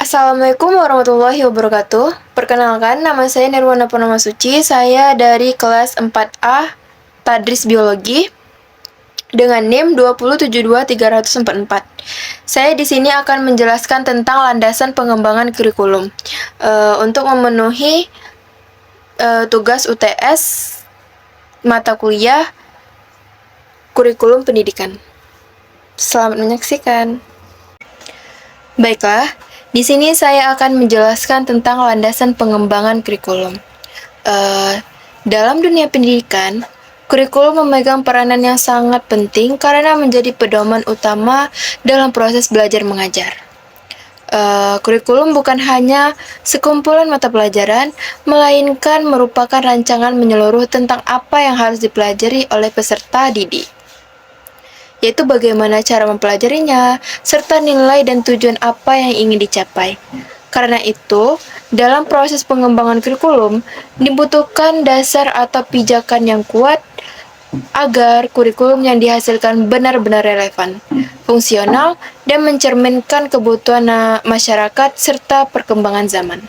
Assalamualaikum warahmatullahi wabarakatuh. Perkenalkan, nama saya Nirwana Purnama Suci. Saya dari kelas 4A Tadris Biologi dengan NIM 2072344. Saya di sini akan menjelaskan tentang landasan pengembangan kurikulum untuk memenuhi tugas UTS mata kuliah kurikulum pendidikan. Selamat menyaksikan. Baiklah, di sini saya akan menjelaskan tentang landasan pengembangan kurikulum. Dalam dunia pendidikan, kurikulum memegang peranan yang sangat penting karena menjadi pedoman utama dalam proses belajar mengajar. Kurikulum bukan hanya sekumpulan mata pelajaran, melainkan merupakan rancangan menyeluruh tentang apa yang harus dipelajari oleh peserta didik, yaitu bagaimana cara mempelajarinya, serta nilai dan tujuan apa yang ingin dicapai. Karena itu, dalam proses pengembangan kurikulum, dibutuhkan dasar atau pijakan yang kuat agar kurikulum yang dihasilkan benar-benar relevan, fungsional, dan mencerminkan kebutuhan masyarakat serta perkembangan zaman.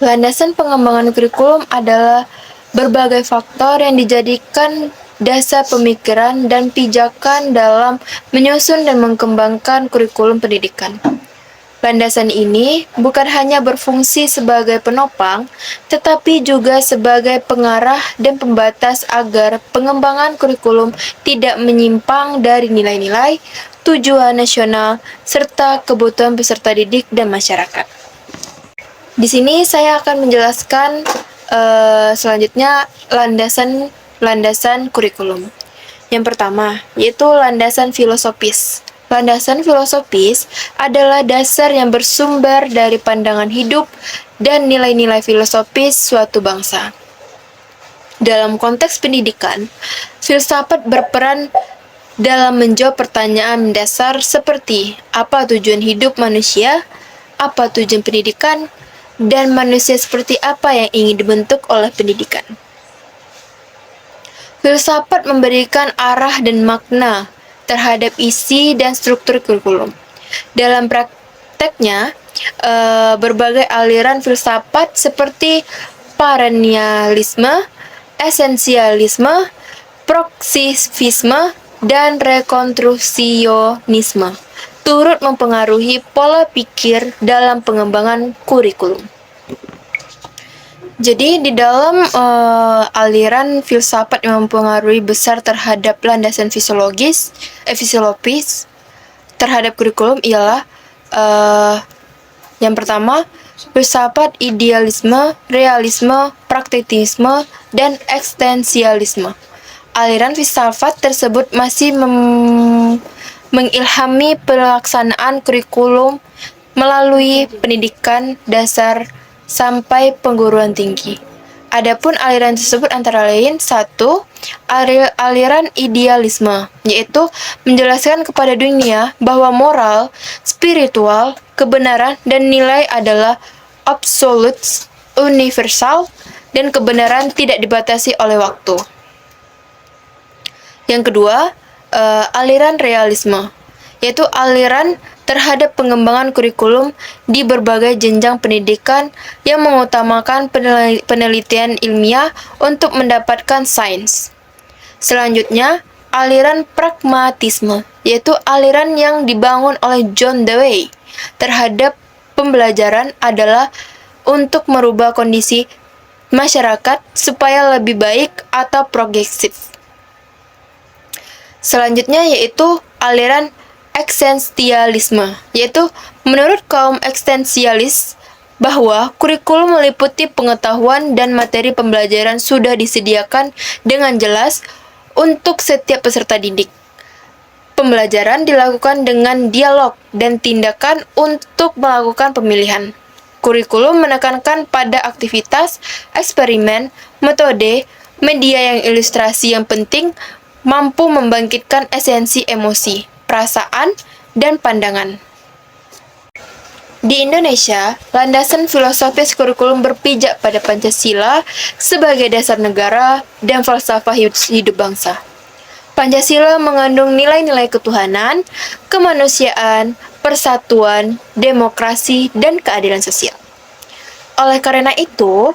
Landasan pengembangan kurikulum adalah berbagai faktor yang dijadikan dasar pemikiran dan pijakan dalam menyusun dan mengembangkan kurikulum pendidikan. Landasan ini bukan hanya berfungsi sebagai penopang, tetapi juga sebagai pengarah dan pembatas agar pengembangan kurikulum tidak menyimpang dari nilai-nilai, tujuan nasional, serta kebutuhan peserta didik dan masyarakat. Di sini saya akan menjelaskan selanjutnya landasan kurikulum. Yang pertama, yaitu landasan filosofis. Landasan filosofis adalah dasar yang bersumber dari pandangan hidup dan nilai-nilai filosofis suatu bangsa. Dalam konteks pendidikan, filsafat berperan dalam menjawab pertanyaan mendasar seperti apa tujuan hidup manusia, apa tujuan pendidikan, dan manusia seperti apa yang ingin dibentuk oleh pendidikan. Filsafat memberikan arah dan makna terhadap isi dan struktur kurikulum. Dalam prakteknya, berbagai aliran filsafat seperti perennialisme, esensialisme, proksivisme, dan rekonstruksionisme turut mempengaruhi pola pikir dalam pengembangan kurikulum. Jadi di dalam aliran filsafat yang mempengaruhi besar terhadap landasan fisiologis terhadap kurikulum ialah yang pertama, filsafat idealisme, realisme, praktisisme, dan eksistensialisme. Aliran filsafat tersebut masih mengilhami pelaksanaan kurikulum melalui pendidikan dasar sampai perguruan tinggi. Adapun aliran tersebut antara lain: satu, aliran idealisme, yaitu menjelaskan kepada dunia bahwa moral, spiritual, kebenaran, dan nilai adalah absolut, universal, dan kebenaran tidak dibatasi oleh waktu. Yang kedua, aliran realisme, yaitu aliran terhadap pengembangan kurikulum di berbagai jenjang pendidikan yang mengutamakan penelitian ilmiah untuk mendapatkan sains. Selanjutnya, aliran pragmatisme, yaitu aliran yang dibangun oleh John Dewey terhadap pembelajaran adalah untuk merubah kondisi masyarakat supaya lebih baik atau progresif. Selanjutnya yaitu aliran eksistensialisme, yaitu menurut kaum eksistensialis bahwa kurikulum meliputi pengetahuan dan materi pembelajaran sudah disediakan dengan jelas untuk setiap peserta didik. Pembelajaran dilakukan dengan dialog dan tindakan untuk melakukan pemilihan. Kurikulum menekankan pada aktivitas, eksperimen, metode, media yang ilustrasi yang penting mampu membangkitkan esensi emosi, perasaan, dan pandangan. Di Indonesia, landasan filosofis kurikulum berpijak pada Pancasila sebagai dasar negara dan falsafah hidup bangsa. Pancasila mengandung nilai-nilai ketuhanan, kemanusiaan, persatuan, demokrasi, dan keadilan sosial. Oleh karena itu,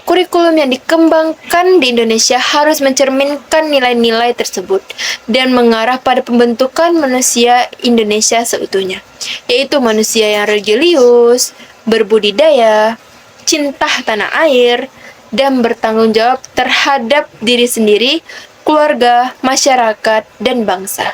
kurikulum yang dikembangkan di Indonesia harus mencerminkan nilai-nilai tersebut dan mengarah pada pembentukan manusia Indonesia seutuhnya, yaitu manusia yang religius, berbudidaya, cinta tanah air, dan bertanggung jawab terhadap diri sendiri, keluarga, masyarakat, dan bangsa.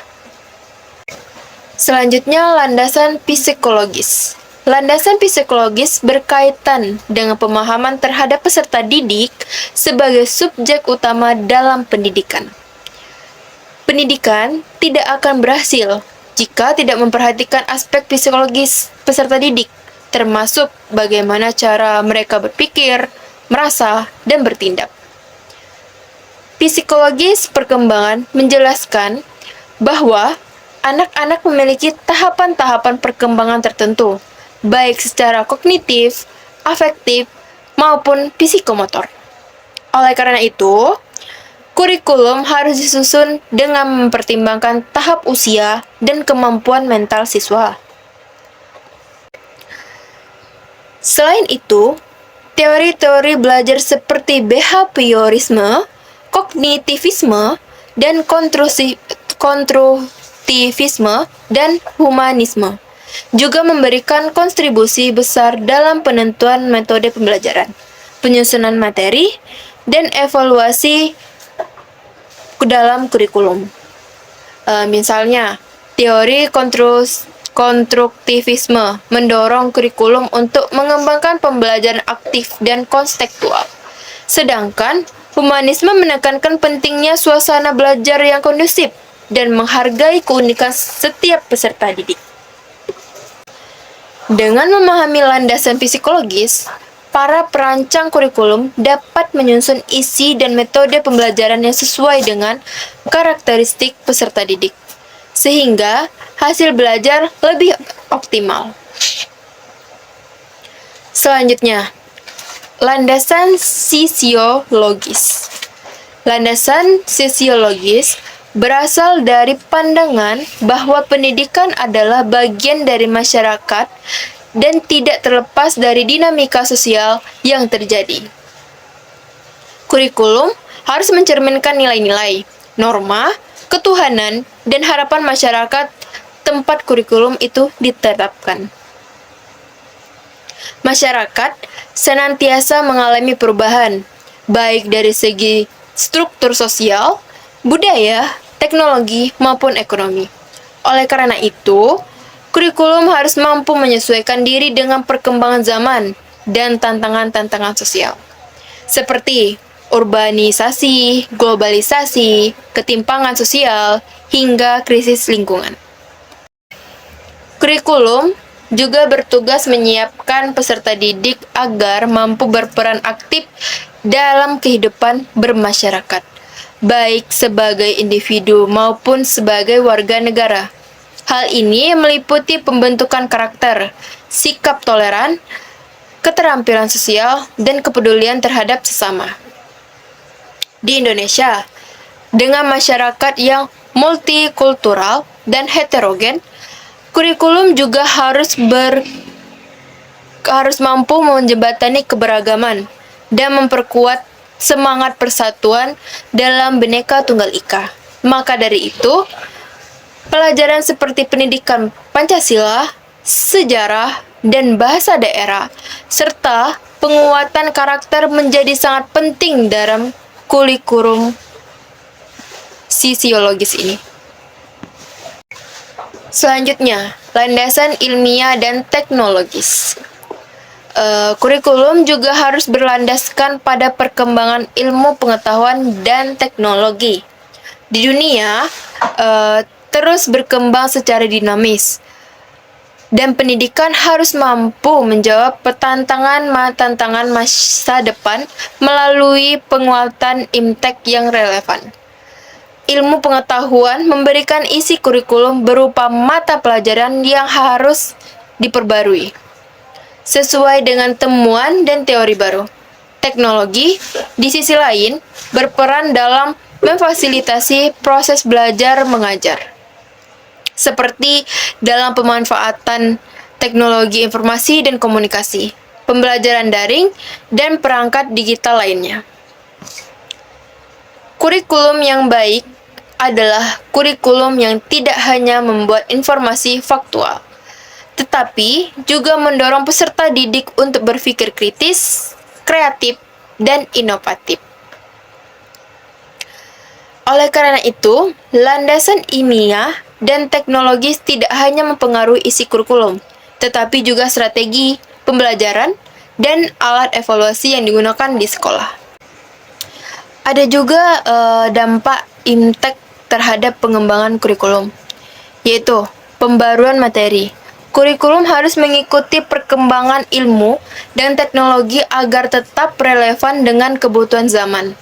Selanjutnya, landasan psikologis. Landasan psikologis berkaitan dengan pemahaman terhadap peserta didik sebagai subjek utama dalam pendidikan. Pendidikan tidak akan berhasil jika tidak memperhatikan aspek psikologis peserta didik, termasuk bagaimana cara mereka berpikir, merasa, dan bertindak. Psikologis perkembangan menjelaskan bahwa anak-anak memiliki tahapan-tahapan perkembangan tertentu, baik secara kognitif, afektif, maupun psikomotor. Oleh karena itu, kurikulum harus disusun dengan mempertimbangkan tahap usia dan kemampuan mental siswa. Selain itu, teori-teori belajar seperti behaviorisme, kognitivisme, dan konstruktivisme dan humanisme juga memberikan kontribusi besar dalam penentuan metode pembelajaran, penyusunan materi, dan evaluasi dalam kurikulum. Misalnya, teori konstruktivisme mendorong kurikulum untuk mengembangkan pembelajaran aktif dan konstekstual. Sedangkan, humanisme menekankan pentingnya suasana belajar yang kondusif dan menghargai keunikan setiap peserta didik. Dengan memahami landasan psikologis, para perancang kurikulum dapat menyusun isi dan metode pembelajaran yang sesuai dengan karakteristik peserta didik, sehingga hasil belajar lebih optimal. Selanjutnya, landasan sosiologis. Landasan sosiologis berasal dari pandangan bahwa pendidikan adalah bagian dari masyarakat dan tidak terlepas dari dinamika sosial yang terjadi. Kurikulum harus mencerminkan nilai-nilai, norma, ketuhanan, dan harapan masyarakat tempat kurikulum itu ditetapkan. Masyarakat senantiasa mengalami perubahan, baik dari segi struktur sosial, budaya, teknologi, maupun ekonomi. Oleh karena itu, kurikulum harus mampu menyesuaikan diri dengan perkembangan zaman dan tantangan-tantangan sosial, seperti urbanisasi, globalisasi, ketimpangan sosial, hingga krisis lingkungan. Kurikulum juga bertugas menyiapkan peserta didik agar mampu berperan aktif dalam kehidupan bermasyarakat, baik sebagai individu maupun sebagai warga negara. Hal ini meliputi pembentukan karakter, sikap toleran, keterampilan sosial, dan kepedulian terhadap sesama. Di Indonesia, dengan masyarakat yang multikultural dan heterogen, kurikulum juga harus mampu menjembatani keberagaman dan memperkuat semangat persatuan dalam Bhinneka Tunggal Ika. Maka dari itu, pelajaran seperti pendidikan Pancasila, sejarah, dan bahasa daerah, serta penguatan karakter menjadi sangat penting dalam kurikulum sosiologis ini. Selanjutnya, landasan ilmiah dan teknologis. Kurikulum juga harus berlandaskan pada perkembangan ilmu pengetahuan dan teknologi. Di dunia, terus berkembang secara dinamis, dan pendidikan harus mampu menjawab tantangan masa depan melalui penguatan impact yang relevan. Ilmu pengetahuan memberikan isi kurikulum berupa mata pelajaran yang harus diperbarui sesuai dengan temuan dan teori baru. Teknologi, di sisi lain, berperan dalam memfasilitasi proses belajar mengajar. seperti dalam pemanfaatan teknologi informasi dan komunikasi, pembelajaran daring, dan perangkat digital lainnya. Kurikulum yang baik adalah kurikulum yang tidak hanya membuat informasi faktual, tetapi juga mendorong peserta didik untuk berpikir kritis, kreatif, dan inovatif. Oleh karena itu, landasan ilmiah dan teknologis tidak hanya mempengaruhi isi kurikulum, tetapi juga strategi pembelajaran dan alat evaluasi yang digunakan di sekolah. Ada juga dampak impact terhadap pengembangan kurikulum, yaitu pembaruan materi. Kurikulum harus mengikuti perkembangan ilmu dan teknologi agar tetap relevan dengan kebutuhan zaman.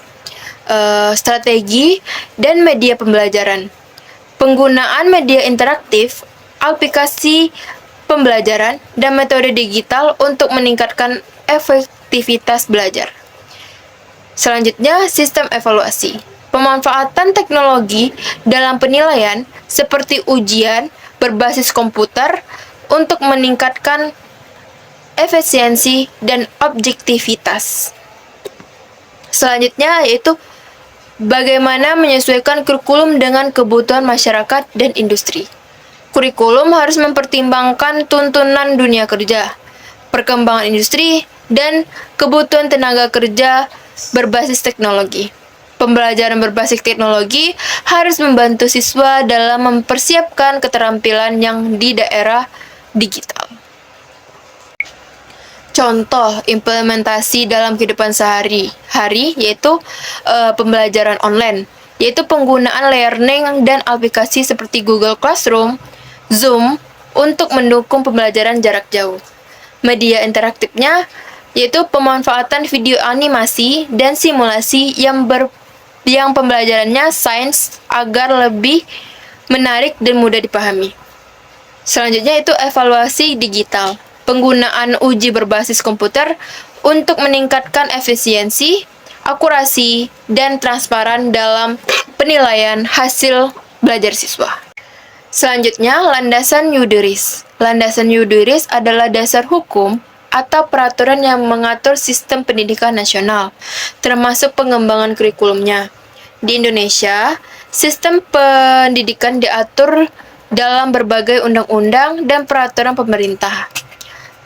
Strategi dan media pembelajaran. Penggunaan media interaktif, aplikasi pembelajaran, dan metode digital untuk meningkatkan efektivitas belajar. Selanjutnya, sistem evaluasi. Pemanfaatan teknologi dalam penilaian seperti ujian berbasis komputer untuk meningkatkan efisiensi dan objektivitas. Selanjutnya yaitu bagaimana menyesuaikan kurikulum dengan kebutuhan masyarakat dan industri. Kurikulum harus mempertimbangkan tuntunan dunia kerja, perkembangan industri, dan kebutuhan tenaga kerja berbasis teknologi. Pembelajaran berbasis teknologi harus membantu siswa dalam mempersiapkan keterampilan yang di daerah digital. Contoh implementasi dalam kehidupan sehari-hari yaitu pembelajaran online, yaitu penggunaan learning dan aplikasi seperti Google Classroom, Zoom untuk mendukung pembelajaran jarak jauh. Media interaktifnya yaitu pemanfaatan video animasi dan simulasi yang pembelajarannya sains agar lebih menarik dan mudah dipahami. Selanjutnya itu evaluasi digital. Penggunaan uji berbasis komputer untuk meningkatkan efisiensi, akurasi, dan transparan dalam penilaian hasil belajar siswa. Selanjutnya, landasan Yudiris. Landasan Yudiris adalah dasar hukum atau peraturan yang mengatur sistem pendidikan nasional, termasuk pengembangan kurikulumnya. Di Indonesia, sistem pendidikan diatur dalam berbagai undang-undang dan peraturan pemerintah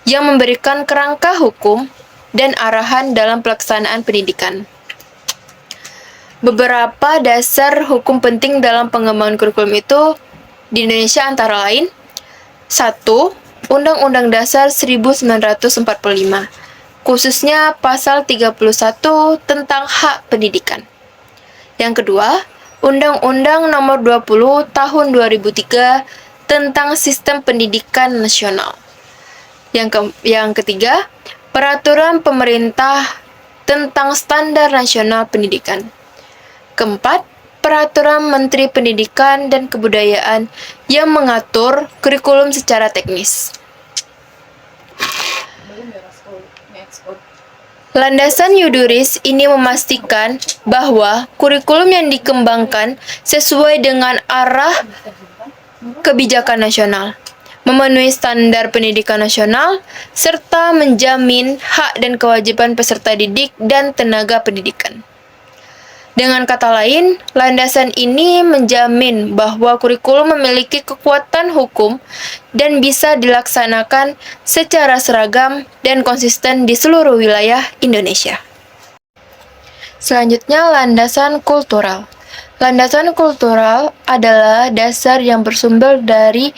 yang memberikan kerangka hukum dan arahan dalam pelaksanaan pendidikan. Beberapa dasar hukum penting dalam pengembangan kurikulum itu di Indonesia antara lain 1. Undang-Undang Dasar 1945, khususnya pasal 31 tentang hak pendidikan. Yang kedua, Undang-Undang Nomor 20 Tahun 2003 tentang Sistem Pendidikan Nasional. Yang ketiga, Peraturan Pemerintah tentang Standar Nasional Pendidikan. Keempat, Peraturan Menteri Pendidikan dan Kebudayaan yang mengatur kurikulum secara teknis. Landasan Yudiris ini memastikan bahwa kurikulum yang dikembangkan sesuai dengan arah kebijakan nasional, memenuhi standar pendidikan nasional, serta menjamin hak dan kewajiban peserta didik dan tenaga pendidikan. Dengan kata lain, landasan ini menjamin bahwa kurikulum memiliki kekuatan hukum dan bisa dilaksanakan secara seragam dan konsisten di seluruh wilayah Indonesia. Selanjutnya, landasan kultural. Landasan kultural adalah dasar yang bersumber dari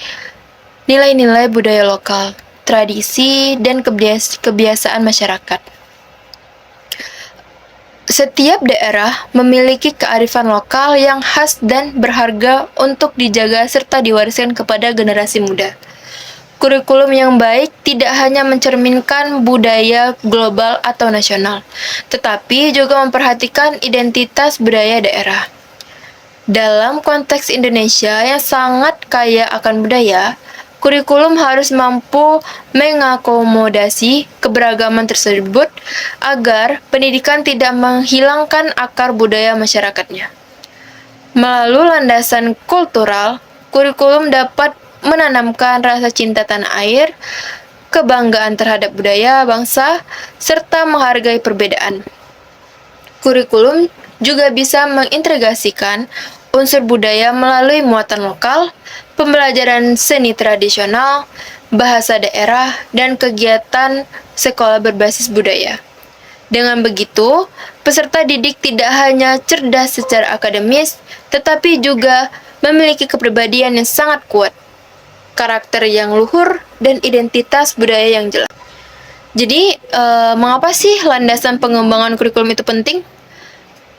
nilai-nilai budaya lokal, tradisi, dan kebiasaan masyarakat. Setiap daerah memiliki kearifan lokal yang khas dan berharga untuk dijaga serta diwariskan kepada generasi muda. Kurikulum yang baik tidak hanya mencerminkan budaya global atau nasional, tetapi juga memperhatikan identitas budaya daerah. Dalam konteks Indonesia yang sangat kaya akan budaya, kurikulum harus mampu mengakomodasi keberagaman tersebut agar pendidikan tidak menghilangkan akar budaya masyarakatnya. Melalui landasan kultural, kurikulum dapat menanamkan rasa cinta tanah air, kebanggaan terhadap budaya bangsa, serta menghargai perbedaan. Kurikulum juga bisa mengintegrasikan unsur budaya melalui muatan lokal, pembelajaran seni tradisional, bahasa daerah, dan kegiatan sekolah berbasis budaya. Dengan begitu, peserta didik tidak hanya cerdas secara akademis, tetapi juga memiliki kepribadian yang sangat kuat, karakter yang luhur, dan identitas budaya yang jelas. Jadi, mengapa sih landasan pengembangan kurikulum itu penting?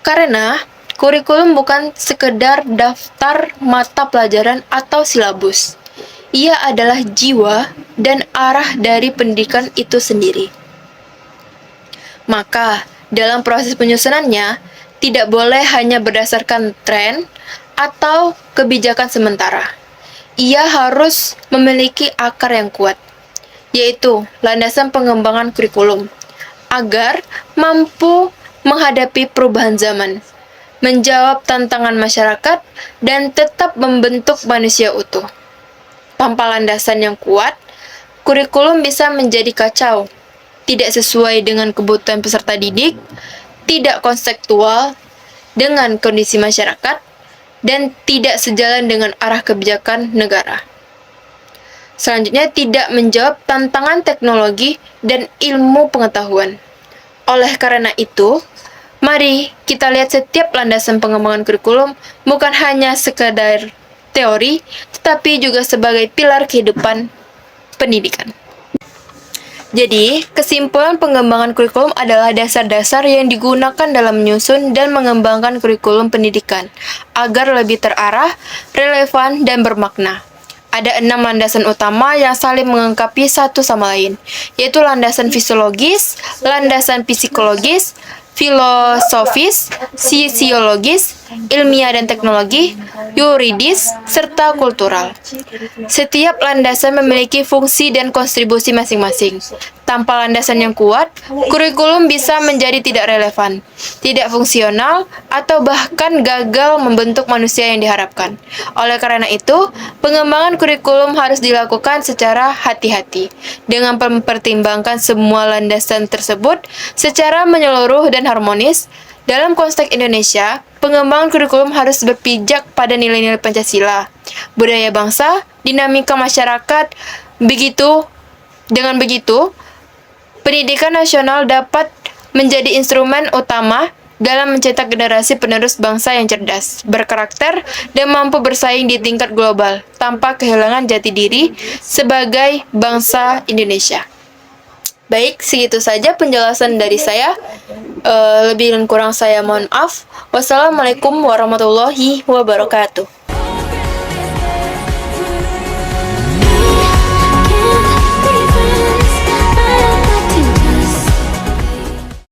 Karena kurikulum bukan sekedar daftar mata pelajaran atau silabus. Ia adalah jiwa dan arah dari pendidikan itu sendiri. Maka, dalam proses penyusunannya, tidak boleh hanya berdasarkan tren atau kebijakan sementara. Ia harus memiliki akar yang kuat, yaitu landasan pengembangan kurikulum, agar mampu menghadapi perubahan zaman, menjawab tantangan masyarakat, dan tetap membentuk manusia utuh. Tanpa landasan yang kuat, kurikulum bisa menjadi kacau, tidak sesuai dengan kebutuhan peserta didik, tidak konseptual dengan kondisi masyarakat, dan tidak sejalan dengan arah kebijakan negara. Selanjutnya, tidak menjawab tantangan teknologi dan ilmu pengetahuan. Oleh karena itu, mari kita lihat setiap landasan pengembangan kurikulum bukan hanya sekadar teori, tetapi juga sebagai pilar kehidupan pendidikan. Jadi, kesimpulan pengembangan kurikulum adalah dasar-dasar yang digunakan dalam menyusun dan mengembangkan kurikulum pendidikan agar lebih terarah, relevan, dan bermakna. Ada 6 landasan utama yang saling melengkapi satu sama lain, yaitu landasan fisiologis, landasan psikologis, filosofis, sosiologis, ilmiah dan teknologi, yuridis, serta kultural. Setiap landasan memiliki fungsi dan kontribusi masing-masing. Tanpa landasan yang kuat, kurikulum bisa menjadi tidak relevan, tidak fungsional, atau bahkan gagal membentuk manusia yang diharapkan. Oleh karena itu, pengembangan kurikulum harus dilakukan secara hati-hati, dengan mempertimbangkan semua landasan tersebut secara menyeluruh dan harmonis. Dalam konteks Indonesia, pengembangan kurikulum harus berpijak pada nilai-nilai Pancasila, budaya bangsa, dinamika masyarakat. Dengan begitu, pendidikan nasional dapat menjadi instrumen utama dalam mencetak generasi penerus bangsa yang cerdas, berkarakter, dan mampu bersaing di tingkat global tanpa kehilangan jati diri sebagai bangsa Indonesia. Baik, segitu saja penjelasan dari saya. Lebih dan kurang saya mohon maaf. Wassalamualaikum warahmatullahi wabarakatuh.